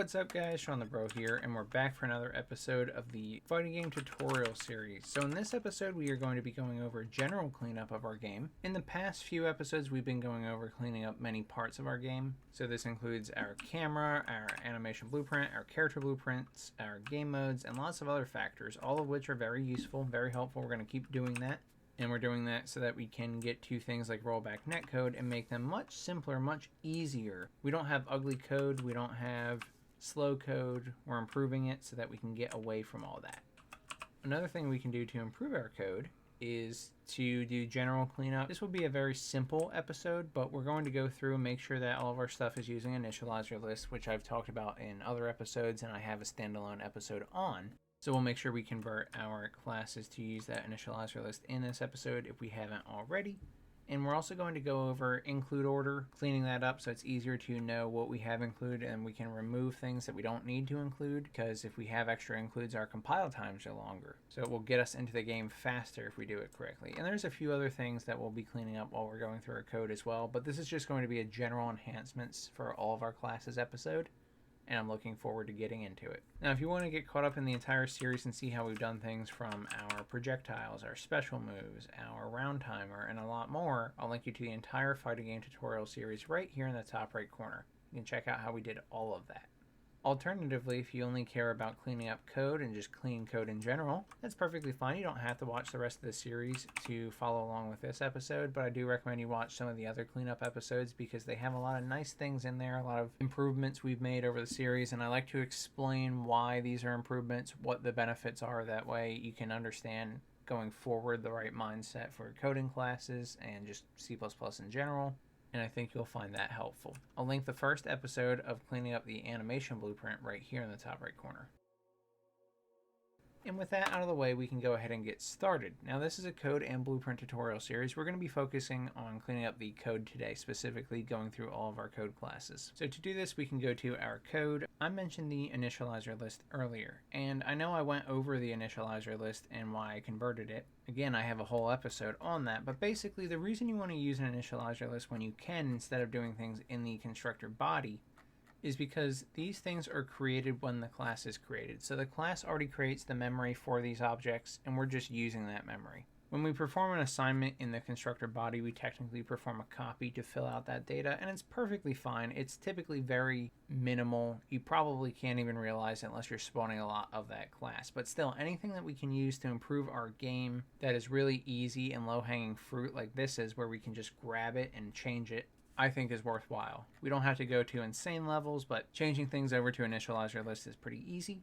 What's up guys, Shawnthebro here, and we're back for another episode of the fighting game tutorial series. So in this episode we are going to be going over general cleanup of our game. In the past few episodes we've been going over cleaning up many parts of our game. So this includes our camera, our animation blueprint, our character blueprints, our game modes, and lots of other factors, all of which are very useful, very helpful. We're going to keep doing that. And we're doing that so that we can get to things like rollback netcode and make them much simpler, much easier. We don't have ugly code, we don't have slow code. We're improving it so that we can get away from all that. Another thing we can do to improve our code is to do general cleanup. This will be a very simple episode, but we're going to go through and make sure that all of our stuff is using initializer lists, which I've talked about in other episodes and I have a standalone episode on. So we'll make sure we convert our classes to use that initializer list in this episode if we haven't already. And we're also going to go over include order, cleaning that up so it's easier to know what we have included and we can remove things that we don't need to include, because if we have extra includes, our compile times are longer. So it will get us into the game faster if we do it correctly. And there's a few other things that we'll be cleaning up while we're going through our code as well, but this is just going to be a general enhancements for all of our classes episode. And I'm looking forward to getting into it. Now, if you want to get caught up in the entire series and see how we've done things from our projectiles, our special moves, our round timer, and a lot more, I'll link you to the entire fighting game tutorial series right here in the top right corner. You can check out how we did all of that. Alternatively, if you only care about cleaning up code and just clean code in general, that's perfectly fine. You don't have to watch the rest of the series to follow along with this episode, but I do recommend you watch some of the other cleanup episodes because they have a lot of nice things in there, a lot of improvements we've made over the series, and I like to explain why these are improvements, what the benefits are. That way you can understand going forward the right mindset for coding classes and just C++ in general. And I think you'll find that helpful. I'll link the first episode of cleaning up the animation blueprint right here in the top right corner. And with that out of the way, we can go ahead and get started. Now this is a code and blueprint tutorial series. We're going to be focusing on cleaning up the code today, specifically going through all of our code classes. So to do this, we can go to our code. I mentioned the initializer list earlier, and I know I went over the initializer list and why I converted it. Again, I have a whole episode on that, but basically the reason you want to use an initializer list when you can instead of doing things in the constructor body is because these things are created when the class is created. So the class already creates the memory for these objects, and we're just using that memory. When we perform an assignment in the constructor body, we technically perform a copy to fill out that data, and it's perfectly fine. It's typically very minimal. You probably can't even realize it unless you're spawning a lot of that class. But still, anything that we can use to improve our game that is really easy and low-hanging fruit like this is, where we can just grab it and change it, I think is worthwhile. We don't have to go to insane levels, but changing things over to initializer list is pretty easy.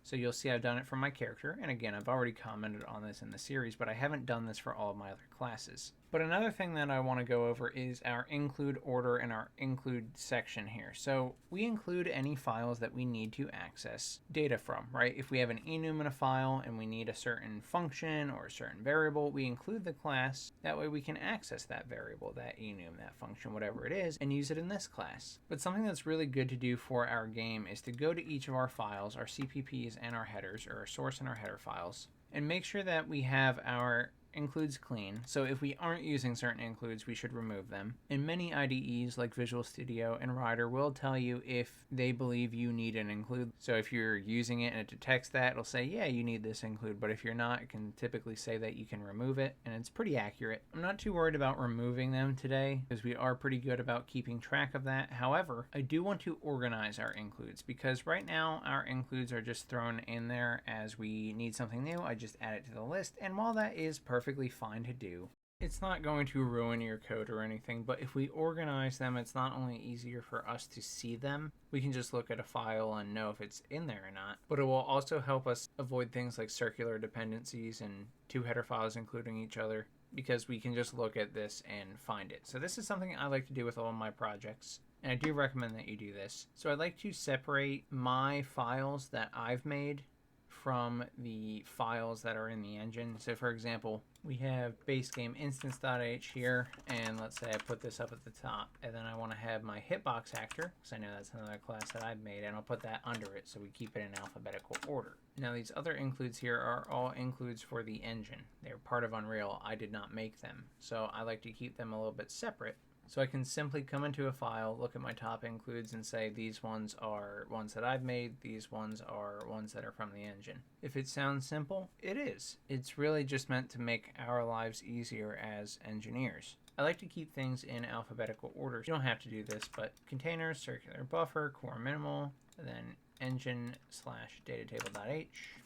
So you'll see I've done it for my character, and again, I've already commented on this in the series, but I haven't done this for all of my other classes. But another thing that I want to go over is our include order and our include section here. So we include any files that we need to access data from, right? If we have an enum in a file and we need a certain function or a certain variable, we include the class. That way we can access that variable, that enum, that function, whatever it is, and use it in this class. But something that's really good to do for our game is to go to each of our files, our CPPs and our headers, or our source and our header files, and make sure that we have our includes clean. So if we aren't using certain includes, we should remove them. And many IDEs like Visual Studio and Rider will tell you if they believe you need an include. So if you're using it and it detects that, it'll say, yeah, you need this include. But if you're not, it can typically say that you can remove it, and it's pretty accurate. I'm not too worried about removing them today because we are pretty good about keeping track of that. However, I do want to organize our includes because right now our includes are just thrown in there as we need something new. I just add it to the list, and while that is perfectly fine to do, it's not going to ruin your code or anything. But if we organize them, it's not only easier for us to see them, we can just look at a file and know if it's in there or not, but it will also help us avoid things like circular dependencies and two header files including each other, because we can just look at this and find it. So this is something I like to do with all of my projects, and I do recommend that you do this. So I'd like to separate my files that I've made from the files that are in the engine. So for example, we have base game instance.h here, and let's say I put this up at the top, and then I want to have my hitbox actor, because I know that's another class that I've made, and I'll put that under it so we keep it in alphabetical order. Now these other includes here are all includes for the engine. They're part of Unreal. I did not make them, so I like to keep them a little bit separate. So I can simply come into a file, look at my top includes, and say these ones are ones that I've made, these ones are ones that are from the engine. If it sounds simple, it is. It's really just meant to make our lives easier as engineers. I like to keep things in alphabetical order. You don't have to do this, but containers, circular buffer, core minimal, then engine/datatable.h,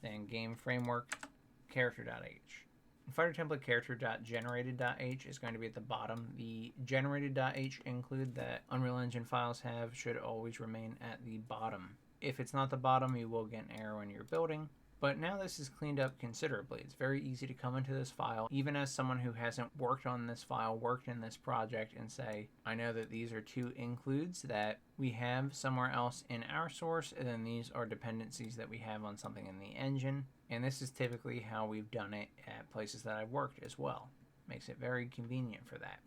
then game framework character.h. Fighter template character.generated.h is going to be at the bottom. The generated.h include that Unreal Engine files have should always remain at the bottom. If it's not the bottom, you will get an error when you're building. But now this is cleaned up considerably. It's very easy to come into this file, even as someone who hasn't worked on this file, worked in this project, and say, I know that these are two includes that we have somewhere else in our source, and then these are dependencies that we have on something in the engine. And this is typically how we've done it at places that I've worked as well. Makes it very convenient for that.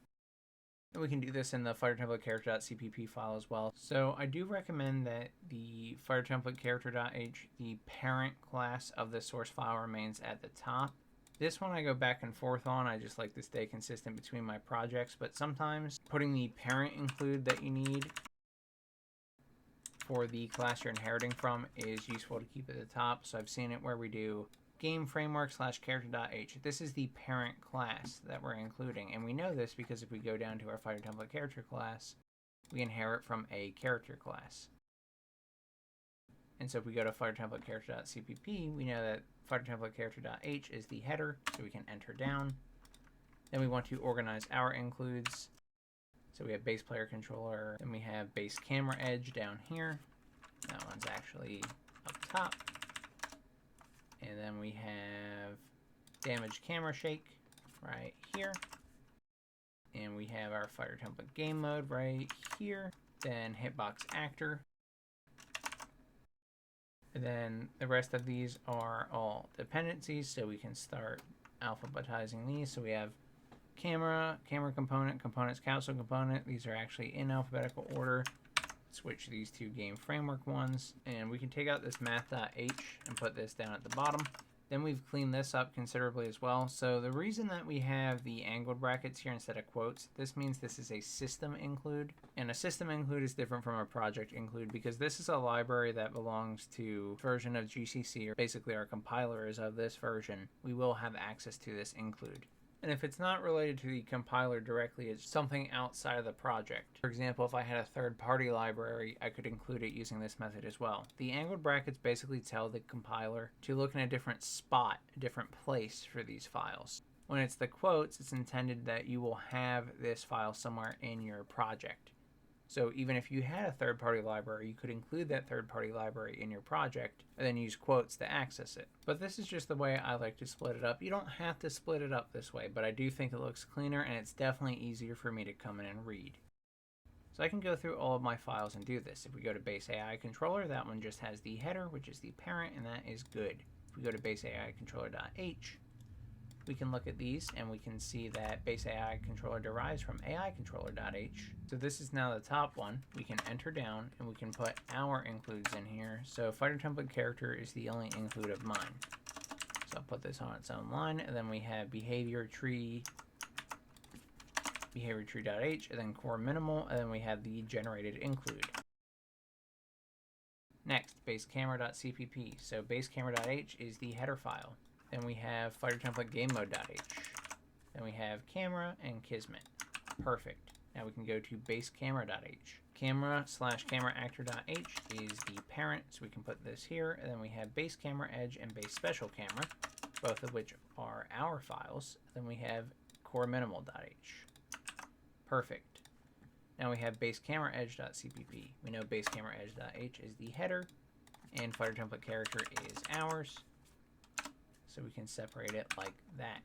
And we can do this in the fighter template character.cpp file as well. So I do recommend that the fighter template character.h, the parent class of the source file, remains at the top. This one I go back and forth on. I just like to stay consistent between my projects, but sometimes putting the parent include that you need for the class you're inheriting from is useful to keep at the top. So I've seen it where we do game framework/character.h. This is the parent class that we're including, and we know this because if we go down to our fighter template character class, we inherit from a character class. And so if we go to fighter template character.cpp, we know that fighter template character.h is the header, so we can enter down. Then we want to organize our includes. So we have base player controller, then we have base camera edge down here. That one's actually up top. And then we have damaged camera shake right here. And we have our fighter template game mode right here. Then hitbox actor. And then the rest of these are all dependencies, so we can start alphabetizing these. So we have camera component, components capsule component. These are actually in alphabetical order. Switch these two game framework ones, and we can take out this math.h and put this down at the bottom. Then we've cleaned this up considerably as well. So the reason that we have the angled brackets here instead of quotes, this means this is a system include, and a system include is different from a project include because this is a library that belongs to version of GCC, or basically our compiler is of this version. We will have access to this include. And if it's not related to the compiler directly, it's something outside of the project. For example, if I had a third-party library, I could include it using this method as well. The angled brackets basically tell the compiler to look in a different spot, a different place for these files. When it's the quotes, it's intended that you will have this file somewhere in your project. So even if you had a third-party library, you could include that third-party library in your project and then use quotes to access it. But this is just the way I like to split it up. You don't have to split it up this way, but I do think it looks cleaner and it's definitely easier for me to come in and read. So I can go through all of my files and do this. If we go to base AI controller, that one just has the header, which is the parent, and that is good. If we go to base AI controller.h, we can look at these and we can see that base AI controller derives from AI controller.h. So this is now the top one. We can enter down and we can put our includes in here. So fighter template character is the only include of mine. So I'll put this on its own line, and then we have behavior tree.h, and then core minimal, and then we have the generated include. Next, base camera.cpp. So base camera.h is the header file. Then we have fighter template game mode.h. Then we have camera and kismet. Perfect. Now we can go to base camera.h. Camera/camera actor.h is the parent, so we can put this here. And then we have base camera edge and base special camera, both of which are our files. Then we have core minimal.h. Perfect. Now we have base camera edge.cpp. We know base camera edge.h is the header, and fighter template character is ours. So we can separate it like that.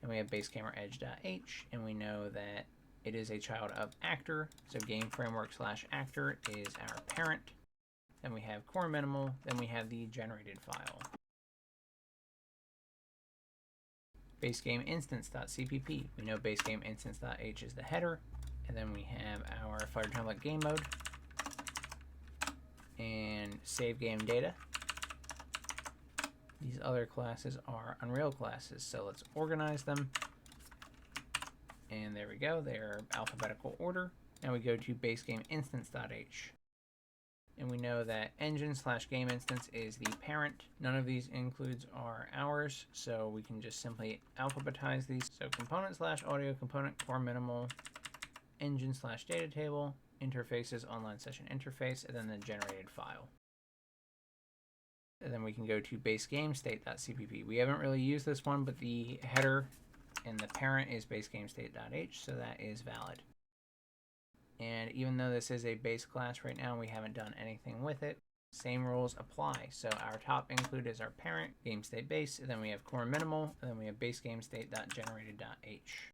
And we have base camera edge.h, and we know that it is a child of actor. So game framework/actor is our parent. Then we have core minimal. Then we have the generated file. Base game instance.cpp. We know base game instance.h is the header. And then we have our fighter template game mode and save game data. These other classes are Unreal classes, so let's organize them. And there we go, they're alphabetical order. Now we go to base game instance.h. And we know that engine/game instance is the parent. None of these includes are ours, so we can just simply alphabetize these. So component/audio component core minimal, engine/data table, interfaces online session interface, and then the generated file. And then we can go to base game state.cpp. We haven't really used this one, but the header and the parent is base game state.h, so that is valid. And even though this is a base class right now, we haven't done anything with it. Same rules apply. So our top include is our parent, game state base, and then we have core minimal, and then we have base game state.generated.h.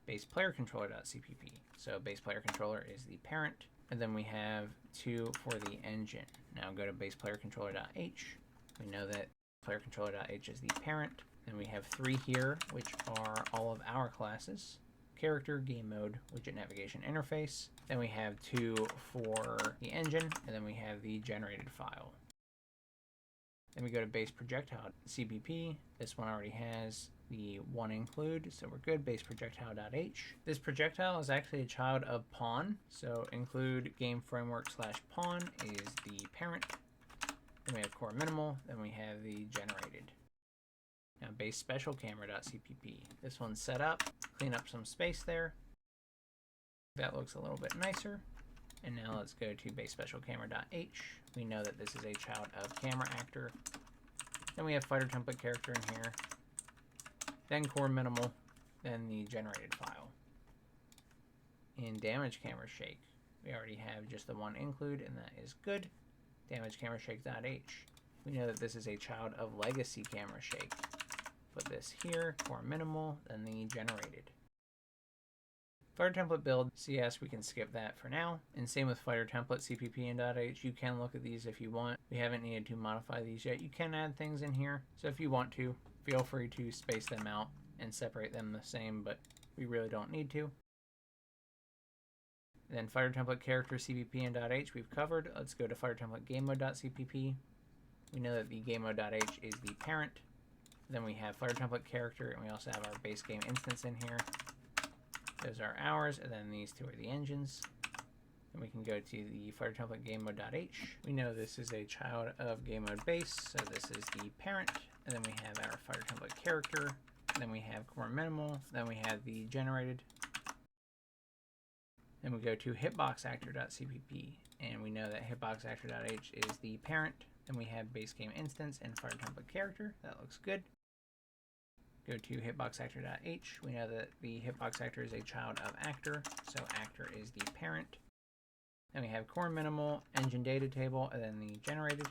Base player controller.cpp. So base player controller is the parent, and then we have 2 for the engine. Now go to base player controller.h. We know that player controller.h is the parent. Then we have 3 here, which are all of our classes. Character, game mode, widget navigation interface. Then we have 2 for the engine, and then we have the generated file. Then we go to base projectile.cpp. This one already has the 1 include, so we're good. Base projectile.h. This projectile is actually a child of pawn, so include game framework/pawn is the parent. Then we have core minimal, then we have the generated. Now base special camera.cpp. This one's set up. Clean up some space there. That looks a little bit nicer. And now let's go to base special camera.h. We know that this is a child of camera actor. Then we have fighter template character in here. Then core minimal. Then the generated file. In damage camera shake, we already have just the 1 include, and that is good. Damage camera shake.h. We know that this is a child of legacy camera shake. Put this here, core minimal, then the generated. Fighter template build CS, we can skip that for now. And same with fighter template CPP and .h. You can look at these if you want. We haven't needed to modify these yet. You can add things in here. So if you want to, feel free to space them out and separate them the same, but we really don't need to. Then fighter template character CPP and .h we've covered. Let's go to fighter template game mode.cpp. We know that the game mode.h is the parent. Then we have fighter template character, and we also have our base game instance in here. Those are ours, and then these 2 are the engines. Then we can go to the fighter template game mode.h. We know this is a child of game mode base, so this is the parent. And then we have our fighter template character. Then we have core minimal. Then we have the generated. Then we go to hitboxactor.cpp, and we know that hitboxactor.h is the parent. Then we have base game instance and fighter template character. That looks good. Go to hitboxactor.h. We know that the hitbox actor is a child of actor, so actor is the parent. Then we have core minimal, engine data table, and then the generated.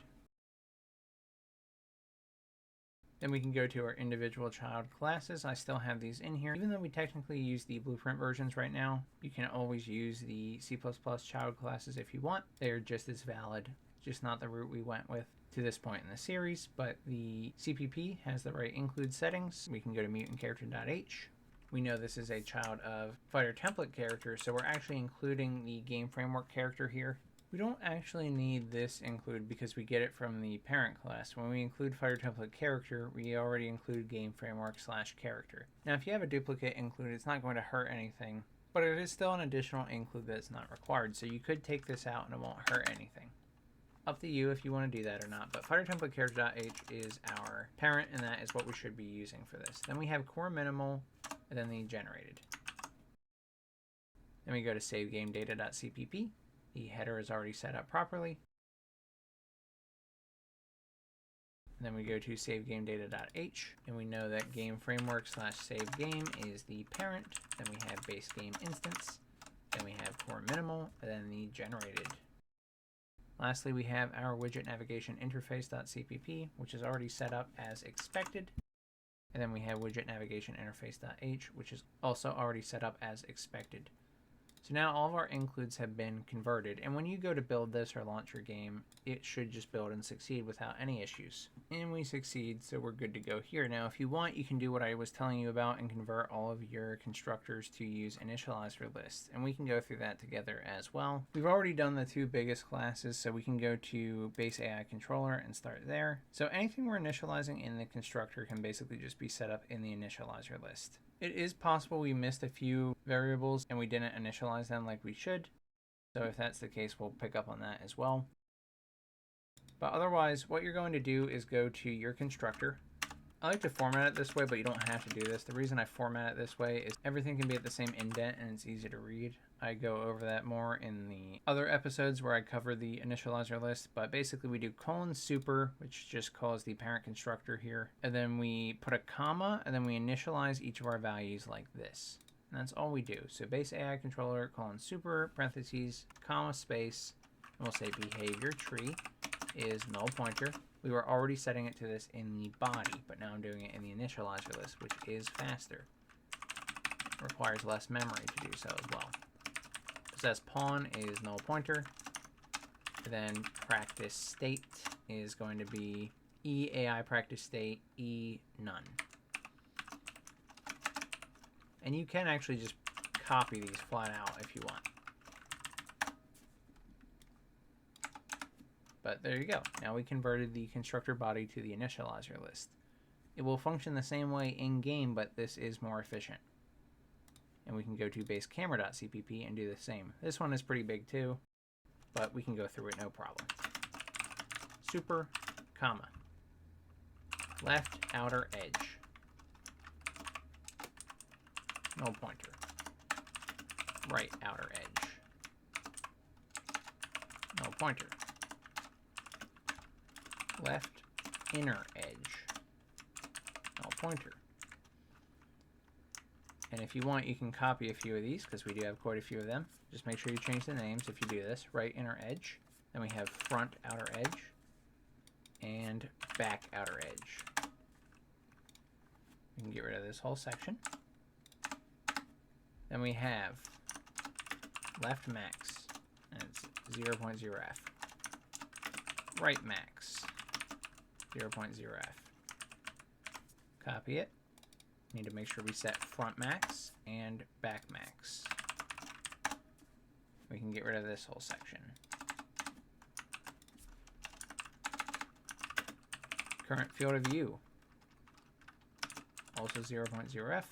Then we can go to our individual child classes. I still have these in here. Even though we technically use the Blueprint versions right now, you can always use the C++ child classes if you want. They're just as valid, just not the route we went with to this point in the series, but the CPP has the right include settings. We can go to mutant character.h. We know this is a child of fighter template character, so we're actually including the game framework character here. We don't actually need this include because we get it from the parent class. When we include fighter template character, we already include game framework/character. Now, if you have a duplicate include, it's not going to hurt anything, but it is still an additional include that's not required. So you could take this out and it won't hurt anything. Up to you if you want to do that or not, but fighter template character.h is our parent, and that is what we should be using for this. Then we have core minimal, and then the generated. Then we go to save game data.cpp. The header is already set up properly. And then we go to save game data.h, and we know that game framework/save game is the parent. Then we have base game instance. Then we have core minimal, and then the generated. Lastly, we have our widget navigation interface.cpp, which is already set up as expected. And then we have widget navigation interface.h, which is also already set up as expected. So now all of our includes have been converted, and when you go to build this or launch your game, it should just build and succeed without any issues. And we succeed, so we're good to go here. Now if you want, you can do what I was telling you about and convert all of your constructors to use initializer lists, and we can go through that together as well. We've already done the two biggest classes, so we can go to base AI controller and start there. So anything we're initializing in the constructor can basically just be set up in the initializer list. It is possible we missed a few variables and we didn't initialize them like we should. So if that's the case, we'll pick up on that as well. But otherwise, what you're going to do is go to your constructor. I like to format it this way, but you don't have to do this. The reason I format it this way is everything can be at the same indent and it's easy to read. I go over that more in the other episodes where I cover the initializer list, but basically we do :super, which just calls the parent constructor here, and then we put a comma, and then we initialize each of our values like this. And that's all we do. So base AI controller :super, parentheses, comma, space, and we'll say behavior tree is null pointer. We were already setting it to this in the body, but now I'm doing it in the initializer list, which is faster. It requires less memory to do so as well. Possess pawn is null pointer. Then practice state is going to be AI practice state, none. And you can actually just copy these flat out if you want. But there you go. Now we converted the constructor body to the initializer list. It will function the same way in game, but this is more efficient. And we can go to base camera.cpp and do the same. This one is pretty big too, but we can go through it no problem. Super, comma, left outer edge, null pointer, right outer edge, null pointer, left inner edge, null pointer. And if you want, you can copy a few of these because we do have quite a few of them. Just make sure you change the names if you do this. Right inner edge. Then we have front outer edge and back outer edge. We can get rid of this whole section. Then we have left max, and it's 0.0f. Right max, 0.0f. Copy it. Need to make sure we set front max and back max. We can get rid of this whole section. Current field of view, also 0.0f.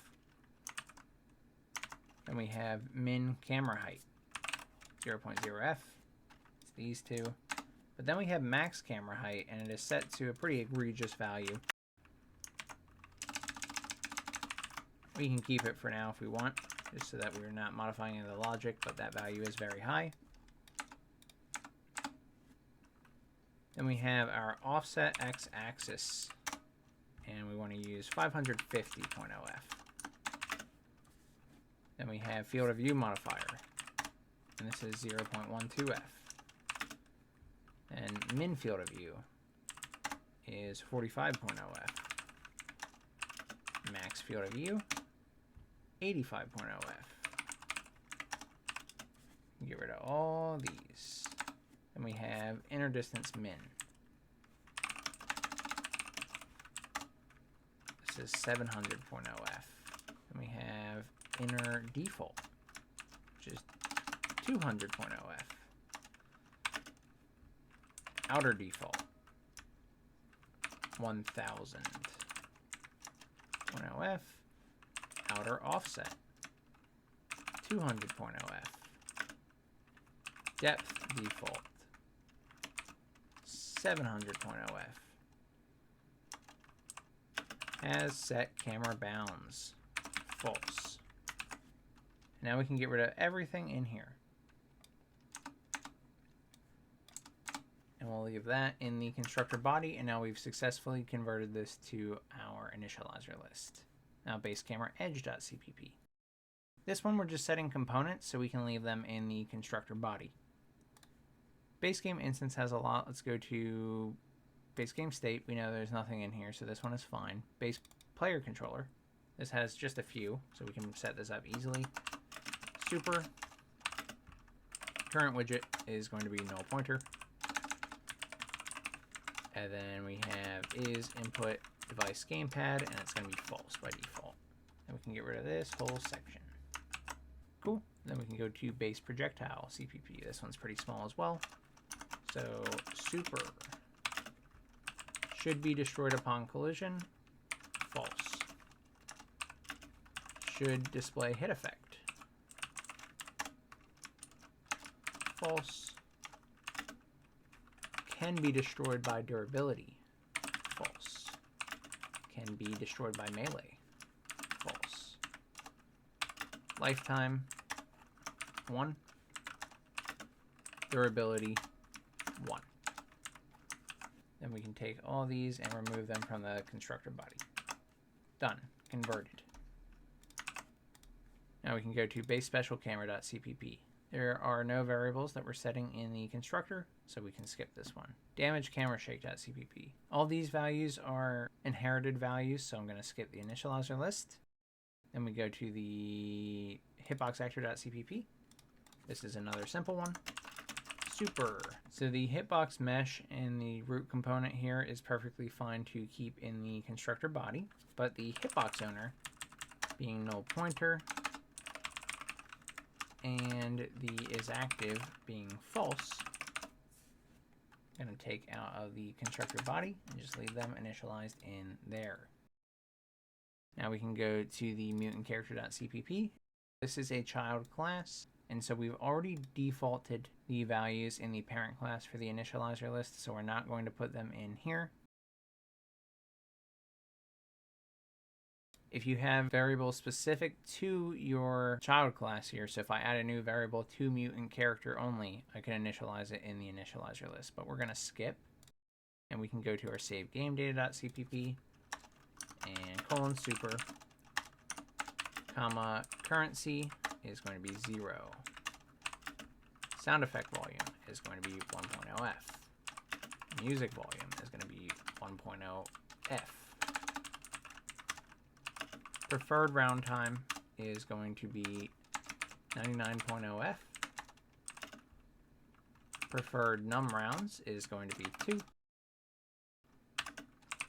Then we have min camera height, 0.0f. It's these two. But then we have max camera height, and it is set to a pretty egregious value. We can keep it for now if we want, just so that we're not modifying any of the logic, but that value is very high. Then we have our offset x-axis, and we want to use 550.0f. Then we have field of view modifier, and this is 0.12f. And min field of view is 45.0f. Max field of view, 85.0f. Get rid of all these. Then we have inner distance min. This is 700.0f. Then we have inner default, which is 200.0f. Outer default, 1000.0f. Outer offset, 200.0f. Depth default, 700.0f. Has set camera bounds, false. Now we can get rid of everything in here. And we'll leave that in the constructor body, and now we've successfully converted this to our initializer list. Now base camera edge.cpp. This one we're just setting components, so we can leave them in the constructor body. Base game instance has a lot. Let's go to base game state. We know there's nothing in here, so this one is fine. Base player controller. This has just a few, so we can set this up easily. Super, current widget is going to be null pointer. And then we have is input device gamepad, and it's going to be false by default. And we can get rid of this whole section. Cool. Then we can go to base projectile CPP. This one's pretty small as well. So super should be destroyed upon collision. False. Should display hit effect. False. Can be destroyed by durability. False. Can be destroyed by melee. False. Lifetime 1. Durability 1. Then we can take all these and remove them from the constructor body. Done. Converted. Now we can go to base special camera.cpp. There are no variables that we're setting in the constructor, so we can skip this one. Damage camera shake.cpp. All these values are inherited values, so I'm going to skip the initializer list. Then we go to the hitbox actor.cpp. This is another simple one. Super. So the hitbox mesh and the root component here is perfectly fine to keep in the constructor body, but the hitbox owner, being null pointer, and the is active being false, I'm going to take out of the constructor body and just leave them initialized in there. Now we can go to the mutant character.cpp. This is a child class, and so we've already defaulted the values in the parent class for the initializer list, so we're not going to put them in here. If you have variables specific to your child class here, so if I add a new variable to mutant character only, I can initialize it in the initializer list, but we're going to skip, and we can go to our save game data.cpp and super, comma, currency is going to be 0. Sound effect volume is going to be 1.0f. Music volume is going to be 1.0f. Preferred round time is going to be 99.0f. Preferred num rounds is going to be 2.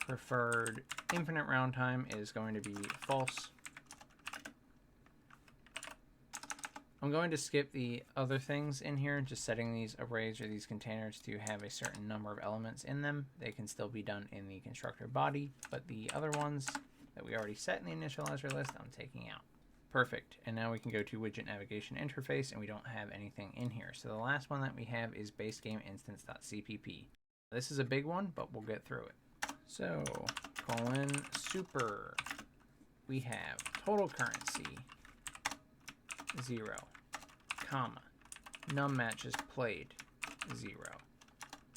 Preferred infinite round time is going to be false. I'm going to skip the other things in here, just setting these arrays or these containers to have a certain number of elements in them. They can still be done in the constructor body, but the other ones that we already set in the initializer list, I'm taking out. Perfect. And now we can go to widget navigation interface, and we don't have anything in here. So the last one that we have is base game instance.cpp. This is a big one, but we'll get through it. So super, we have total currency 0, comma, num matches played 0,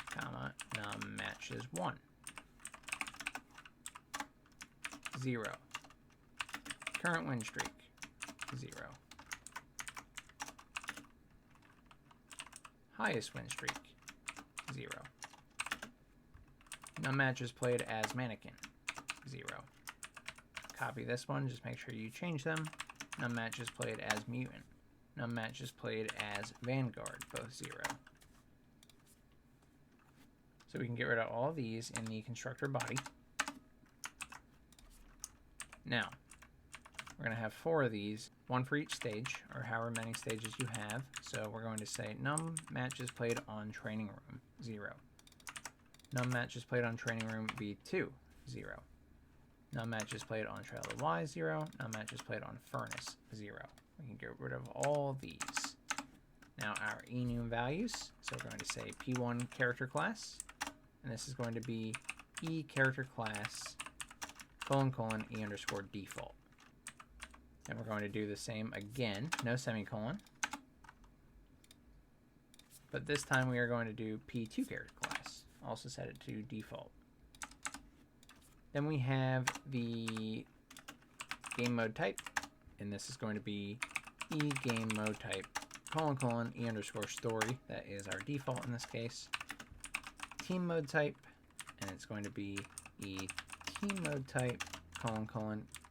comma, num matches 1. 0. Current win streak, 0. Highest win streak, 0. Num matches played as mannequin, 0. Copy this one, just make sure you change them. Num matches played as mutant. Num matches played as vanguard, both 0. So we can get rid of all of these in the constructor body. Now, we're going to have 4 of these, one for each stage, or however many stages you have. So we're going to say num matches played on training room, 0. Num matches played on training room B2, 0. Num matches played on Trail of Y, 0. Num matches played on Furnace, 0. We can get rid of all these. Now our enum values, so we're going to say P1 character class, and this is going to be E character class, : E underscore default. And we're going to do the same again, no semicolon. But this time we are going to do P2 character class, also set it to default. Then we have the game mode type, and this is going to be E game mode type, : E underscore story. That is our default in this case. Team mode type, and it's going to be E team mode type, :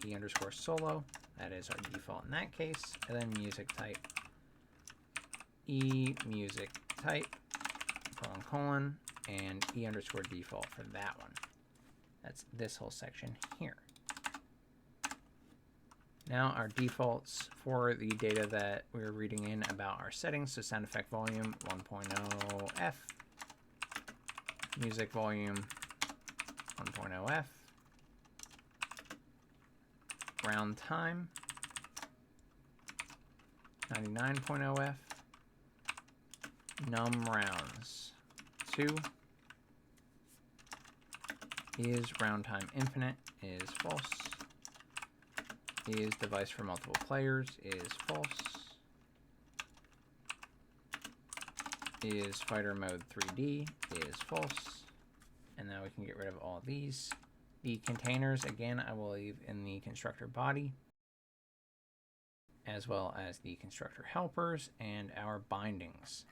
E underscore solo. That is our default in that case. And then music type, E music type, colon, and E underscore default for that one. That's this whole section here. Now our defaults for the data that we're reading in about our settings. So sound effect volume 1.0 F, music volume 1.0 F, round time 99.0 F, num rounds 2, is round time infinite is false, is device for multiple players is false, is fighter mode 3D is false, and now we can get rid of all these. The containers, again, I will leave in the constructor body, as well as the constructor helpers and our bindings.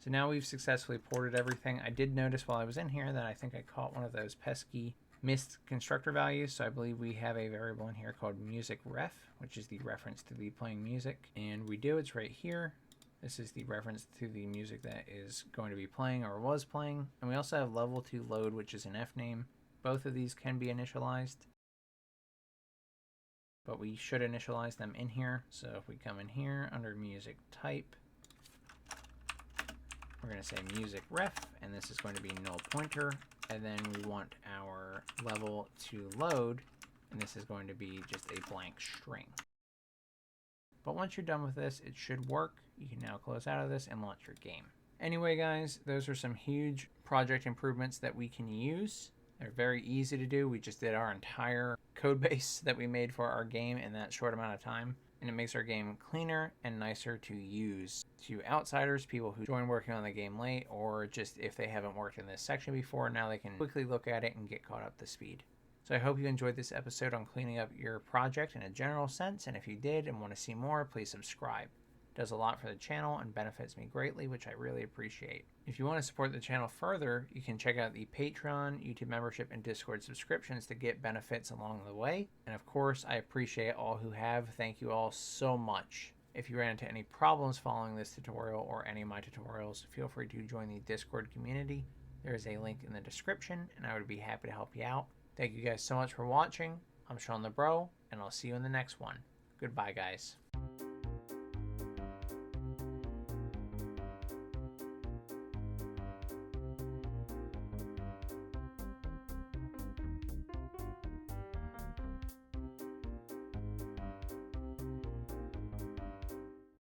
So now we've successfully ported everything. I did notice while I was in here that I think I caught one of those pesky missed constructor values. So I believe we have a variable in here called music ref, which is the reference to the playing music. And we do, it's right here. This is the reference to the music that is going to be playing or was playing. And we also have level 2 load, which is an F name. Both of these can be initialized, but we should initialize them in here. So if we come in here under music type, we're going to say music ref, and this is going to be null pointer. And then we want our level to load, and this is going to be just a blank string. But once you're done with this, it should work. You can now close out of this and launch your game. Anyway, guys, those are some huge project improvements that we can use. They're very easy to do. We just did our entire code base that we made for our game in that short amount of time. And it makes our game cleaner and nicer to use to outsiders, people who join working on the game late, or just if they haven't worked in this section before, now they can quickly look at it and get caught up to speed. So I hope you enjoyed this episode on cleaning up your project in a general sense. And if you did and want to see more, please subscribe. It does a lot for the channel and benefits me greatly, which I really appreciate. If you want to support the channel further, you can check out the Patreon, YouTube membership, and Discord subscriptions to get benefits along the way. And of course, I appreciate all who have. Thank you all so much. If you ran into any problems following this tutorial or any of my tutorials, feel free to join the Discord community. There is a link in the description, and I would be happy to help you out. Thank you guys so much for watching. I'm Shawnthebro, and I'll see you in the next one. Goodbye, guys.